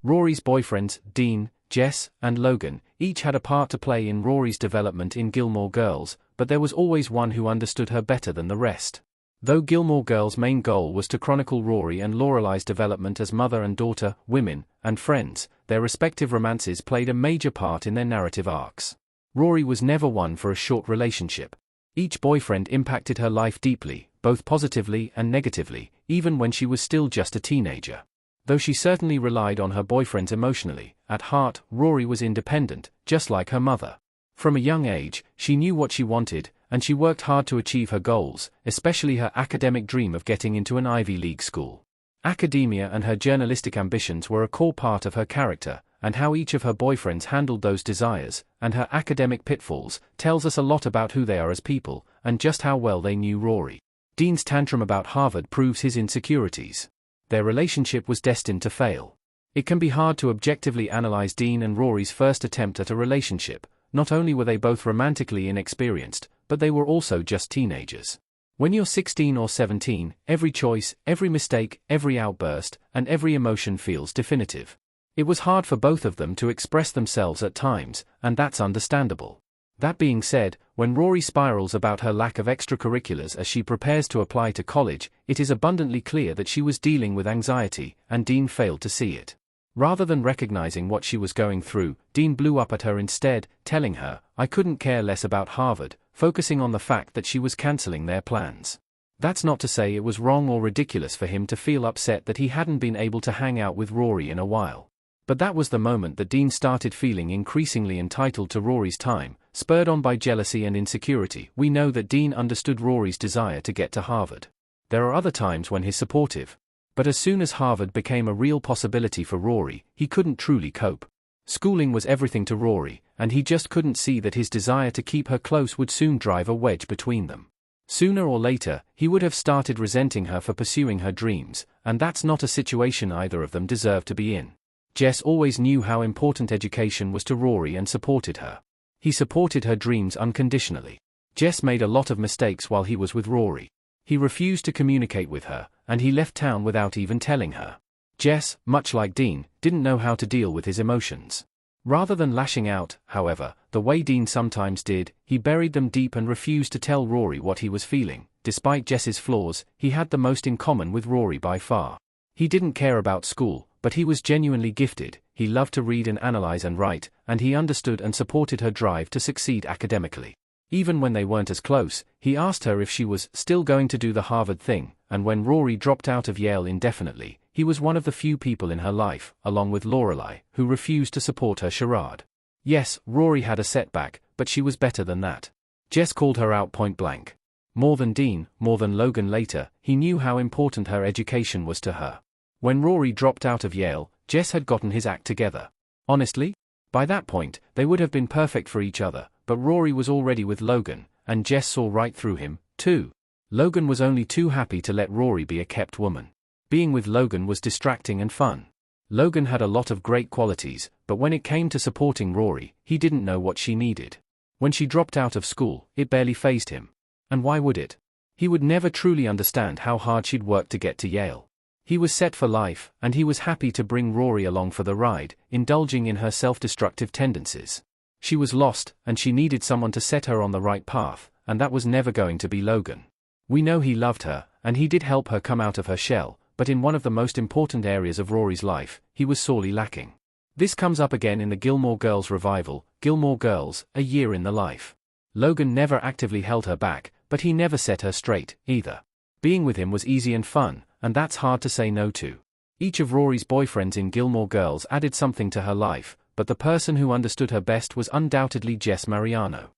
Rory's boyfriends, Dean, Jess, and Logan, each had a part to play in Rory's development in Gilmore Girls, but there was always one who understood her better than the rest. Though Gilmore Girls' main goal was to chronicle Rory and Lorelei's development as mother and daughter, women, and friends, their respective romances played a major part in their narrative arcs. Rory was never one for a short relationship. Each boyfriend impacted her life deeply, both positively and negatively, even when she was still just a teenager. Though she certainly relied on her boyfriends emotionally, at heart, Rory was independent, just like her mother. From a young age, she knew what she wanted, and she worked hard to achieve her goals, especially her academic dream of getting into an Ivy League school. Academia and her journalistic ambitions were a core part of her character, and how each of her boyfriends handled those desires, and her academic pitfalls, tells us a lot about who they are as people, and just how well they knew Rory. Dean's tantrum about Harvard proves his insecurities. Their relationship was destined to fail. It can be hard to objectively analyze Dean and Rory's first attempt at a relationship. Not only were they both romantically inexperienced, but they were also just teenagers. When you're 16 or 17, every choice, every mistake, every outburst, and every emotion feels definitive. It was hard for both of them to express themselves at times, and that's understandable. That being said, when Rory spirals about her lack of extracurriculars as she prepares to apply to college, it is abundantly clear that she was dealing with anxiety, and Dean failed to see it. Rather than recognizing what she was going through, Dean blew up at her instead, telling her, "I couldn't care less about Harvard," focusing on the fact that she was canceling their plans. That's not to say it was wrong or ridiculous for him to feel upset that he hadn't been able to hang out with Rory in a while. But that was the moment that Dean started feeling increasingly entitled to Rory's time, spurred on by jealousy and insecurity. We know that Dean understood Rory's desire to get to Harvard. There are other times when he's supportive. But as soon as Harvard became a real possibility for Rory, he couldn't truly cope. Schooling was everything to Rory, and he just couldn't see that his desire to keep her close would soon drive a wedge between them. Sooner or later, he would have started resenting her for pursuing her dreams, and that's not a situation either of them deserved to be in. Jess always knew how important education was to Rory and supported her. He supported her dreams unconditionally. Jess made a lot of mistakes while he was with Rory. He refused to communicate with her, and he left town without even telling her. Jess, much like Dean, didn't know how to deal with his emotions. Rather than lashing out, however, the way Dean sometimes did, he buried them deep and refused to tell Rory what he was feeling. Despite Jess's flaws, he had the most in common with Rory by far. He didn't care about school, but he was genuinely gifted. He loved to read and analyze and write, and he understood and supported her drive to succeed academically. Even when they weren't as close, he asked her if she was still going to do the Harvard thing, and when Rory dropped out of Yale indefinitely, he was one of the few people in her life, along with Lorelei, who refused to support her charade. Yes, Rory had a setback, but she was better than that. Jess called her out point blank. More than Dean, more than Logan later, he knew how important her education was to her. When Rory dropped out of Yale, Jess had gotten his act together. Honestly? By that point, they would have been perfect for each other, but Rory was already with Logan, and Jess saw right through him, too. Logan was only too happy to let Rory be a kept woman. Being with Logan was distracting and fun. Logan had a lot of great qualities, but when it came to supporting Rory, he didn't know what she needed. When she dropped out of school, it barely fazed him. And why would it? He would never truly understand how hard she'd worked to get to Yale. He was set for life, and he was happy to bring Rory along for the ride, indulging in her self-destructive tendencies. She was lost, and she needed someone to set her on the right path, and that was never going to be Logan. We know he loved her, and he did help her come out of her shell, but in one of the most important areas of Rory's life, he was sorely lacking. This comes up again in the Gilmore Girls revival, Gilmore Girls, A Year in the Life. Logan never actively held her back, but he never set her straight, either. Being with him was easy and fun, and that's hard to say no to. Each of Rory's boyfriends in Gilmore Girls added something to her life, but the person who understood her best was undoubtedly Jess Mariano.